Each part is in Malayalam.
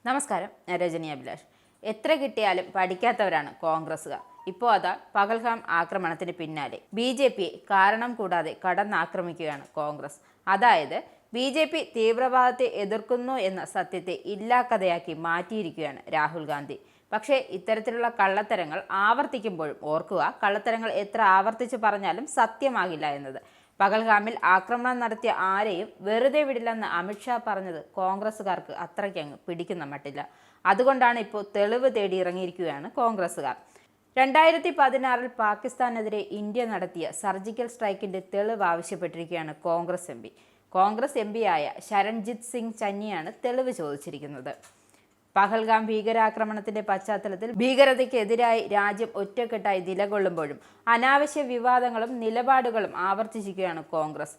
നമസ്കാരം, ഞാൻ രജനി അഭിലാഷ്. എത്ര കിട്ടിയാലും പഠിക്കാത്തവരാണ് കോൺഗ്രസ്സുകാർ. ഇപ്പോൾ അതാ പഹൽഗാം ആക്രമണത്തിന് പിന്നാലെ BJPയെ കാരണം കൂടാതെ കടന്നാക്രമിക്കുകയാണ് കോൺഗ്രസ്. അതായത് BJP തീവ്രവാദത്തെ എതിർക്കുന്നു എന്ന സത്യത്തെ ഇല്ലാക്കഥയാക്കി മാറ്റിയിരിക്കുകയാണ് രാഹുൽ ഗാന്ധി. പക്ഷേ ഇത്തരത്തിലുള്ള കള്ളത്തരങ്ങൾ ആവർത്തിക്കുമ്പോഴും ഓർക്കുക, കള്ളത്തരങ്ങൾ എത്ര ആവർത്തിച്ച് പറഞ്ഞാലും സത്യമാകില്ല എന്നത്. പഹൽഗാമിൽ ആക്രമണം നടത്തിയ ആരെയും വെറുതെ വിടില്ലെന്ന് അമിത്ഷാ പറഞ്ഞത് കോൺഗ്രസ്സുകാർക്ക് അത്രയ്ക്കങ്ങ് പിടിക്കുന്ന മട്ടില്ല. അതുകൊണ്ടാണ് ഇപ്പോൾ തെളിവ് തേടി ഇറങ്ങിയിരിക്കുകയാണ് കോൺഗ്രസ്സുകാർ. 2016 പാകിസ്ഥാനെതിരെ ഇന്ത്യ നടത്തിയ സർജിക്കൽ സ്ട്രൈക്കിന്റെ തെളിവ് ആവശ്യപ്പെട്ടിരിക്കുകയാണ് കോൺഗ്രസ് എം പിയായ ശരൺജിത്ത് സിംഗ് ചന്നിയാണ് തെളിവ് ചോദിച്ചിരിക്കുന്നത്. പഹൽഗാം ഭീകരാക്രമണത്തിന്റെ പശ്ചാത്തലത്തിൽ ഭീകരതയ്ക്കെതിരായി രാജ്യം ഒറ്റക്കെട്ടായി നിലകൊള്ളുമ്പോഴും അനാവശ്യ വിവാദങ്ങളും നിലപാടുകളും ആവർത്തിച്ചിരിക്കുകയാണ് കോൺഗ്രസ്.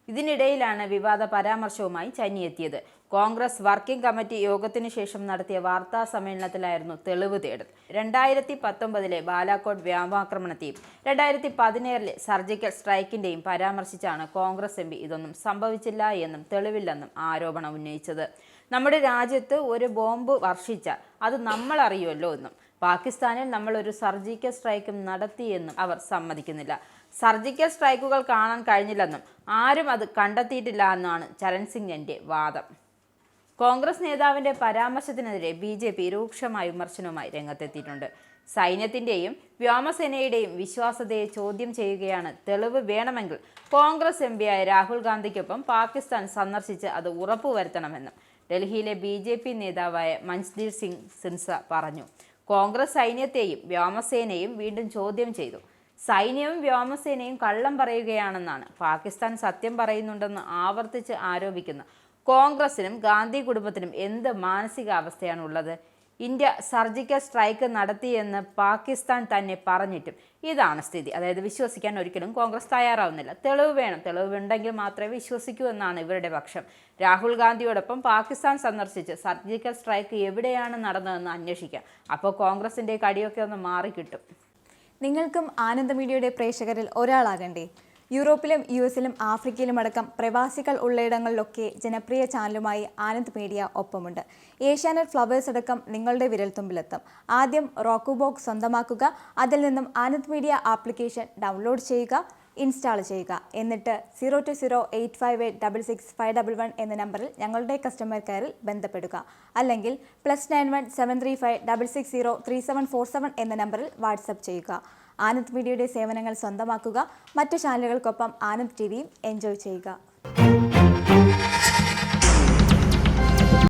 ഇതിനിടയിലാണ് വിവാദ പരാമർശവുമായി ചന്നി എത്തിയത്. കോൺഗ്രസ് വർക്കിംഗ് കമ്മിറ്റി യോഗത്തിനു ശേഷം നടത്തിയ വാർത്താ സമ്മേളനത്തിലായിരുന്നു തെളിവ് തേടൽ. 2019 ബാലാക്കോട്ട് വ്യോമാക്രമണത്തെയും 2017 സർജിക്കൽ സ്ട്രൈക്കിന്റെയും പരാമർശിച്ചാണ് കോൺഗ്രസ് MP ഇതൊന്നും സംഭവിച്ചില്ല എന്നും തെളിവില്ലെന്നും ആരോപണം ഉന്നയിച്ചത്. നമ്മുടെ രാജ്യത്ത് ഒരു ബോംബ് വർഷിച്ചാൽ അത് നമ്മൾ അറിയുമല്ലോ എന്നും പാകിസ്ഥാനിൽ നമ്മൾ ഒരു സർജിക്കൽ സ്ട്രൈക്കും നടത്തിയെന്നും അവർ സമ്മതിക്കുന്നില്ല. സർജിക്കൽ സ്ട്രൈക്കുകൾ കാണാൻ കഴിഞ്ഞില്ലെന്നും ആരും അത് കണ്ടെത്തിയിട്ടില്ല എന്നാണ് ചരൺ സിംഗിന്റെ വാദം. കോൺഗ്രസ് നേതാവിന്റെ പരാമർശത്തിനെതിരെ BJP രൂക്ഷമായ വിമർശനവുമായി രംഗത്തെത്തിയിട്ടുണ്ട്. സൈന്യത്തിന്റെയും വ്യോമസേനയുടെയും വിശ്വാസ്യതയെ ചോദ്യം ചെയ്യുകയാണ്. തെളിവ് വേണമെങ്കിൽ കോൺഗ്രസ് MPയായ രാഹുൽ ഗാന്ധിക്കൊപ്പം പാകിസ്ഥാൻ സന്ദർശിച്ച് അത് ഉറപ്പുവരുത്തണമെന്നും ഡൽഹിയിലെ BJP നേതാവായ മഞ്ജീർ സിംഗ് സിൻസ പറഞ്ഞു. കോൺഗ്രസ് സൈന്യത്തെയും വ്യോമസേനയും വീണ്ടും ചോദ്യം ചെയ്തു. സൈന്യവും വ്യോമസേനയും കള്ളം പറയുകയാണെന്നാണ് പാകിസ്ഥാൻ സത്യം പറയുന്നുണ്ടെന്ന് ആവർത്തിച്ച് ആരോപിക്കുന്ന കോൺഗ്രസിനും ഗാന്ധി കുടുംബത്തിനും എന്ത് മാനസികാവസ്ഥയാണുള്ളത്? ഇന്ത്യ സർജിക്കൽ സ്ട്രൈക്ക് നടത്തിയെന്ന് പാകിസ്ഥാൻ തന്നെ പറഞ്ഞിട്ടും ഇതാണ് സ്ഥിതി. അതായത് വിശ്വസിക്കാൻ ഒരിക്കലും കോൺഗ്രസ് തയ്യാറാവുന്നില്ല. തെളിവ് വേണം, തെളിവുണ്ടെങ്കിൽ മാത്രമേ വിശ്വസിക്കൂ എന്നാണ് ഇവരുടെ പക്ഷം. രാഹുൽ ഗാന്ധിയോടൊപ്പം പാകിസ്ഥാൻ സന്ദർശിച്ച് സർജിക്കൽ സ്ട്രൈക്ക് എവിടെയാണ് നടന്നതെന്ന് അന്വേഷിക്കാം. അപ്പോൾ കോൺഗ്രസിന്റെ കടിയൊക്കെ ഒന്ന് മാറിക്കിട്ടും. നിങ്ങൾക്കും ആനന്ദ മീഡിയയുടെ പ്രേക്ഷകരിൽ ഒരാളാകണ്ടേ? യൂറോപ്പിലും US-ലും ആഫ്രിക്കയിലുമടക്കം പ്രവാസികൾ ഉള്ളയിടങ്ങളിലൊക്കെ ജനപ്രിയ ചാനലുമായി ആനന്ദ് മീഡിയ ഒപ്പമുണ്ട്. ഏഷ്യാനെറ്റ് ഫ്ലവേഴ്സ് അടക്കം നിങ്ങളുടെ വിരൽത്തുമ്പിലെത്തും. ആദ്യം റോക്കു ബോക്സ് സ്വന്തമാക്കുക. അതിൽ നിന്നും ആനന്ദ് മീഡിയ ആപ്ലിക്കേഷൻ ഡൗൺലോഡ് ചെയ്യുക, ഇൻസ്റ്റാൾ ചെയ്യുക. എന്നിട്ട് 02085866511 എന്ന നമ്പറിൽ ഞങ്ങളുടെ കസ്റ്റമർ കെയറിൽ ബന്ധപ്പെടുക. അല്ലെങ്കിൽ +91 735 660 3747 എന്ന നമ്പറിൽ വാട്സപ്പ് ചെയ്യുക. ആനന്ദ് മീഡിയയുടെ സേവനങ്ങൾ സ്വന്തമാക്കുക. മറ്റു ചാനലുകൾക്കൊപ്പം ആനന്ദ് TVയും എൻജോയ് ചെയ്യുക.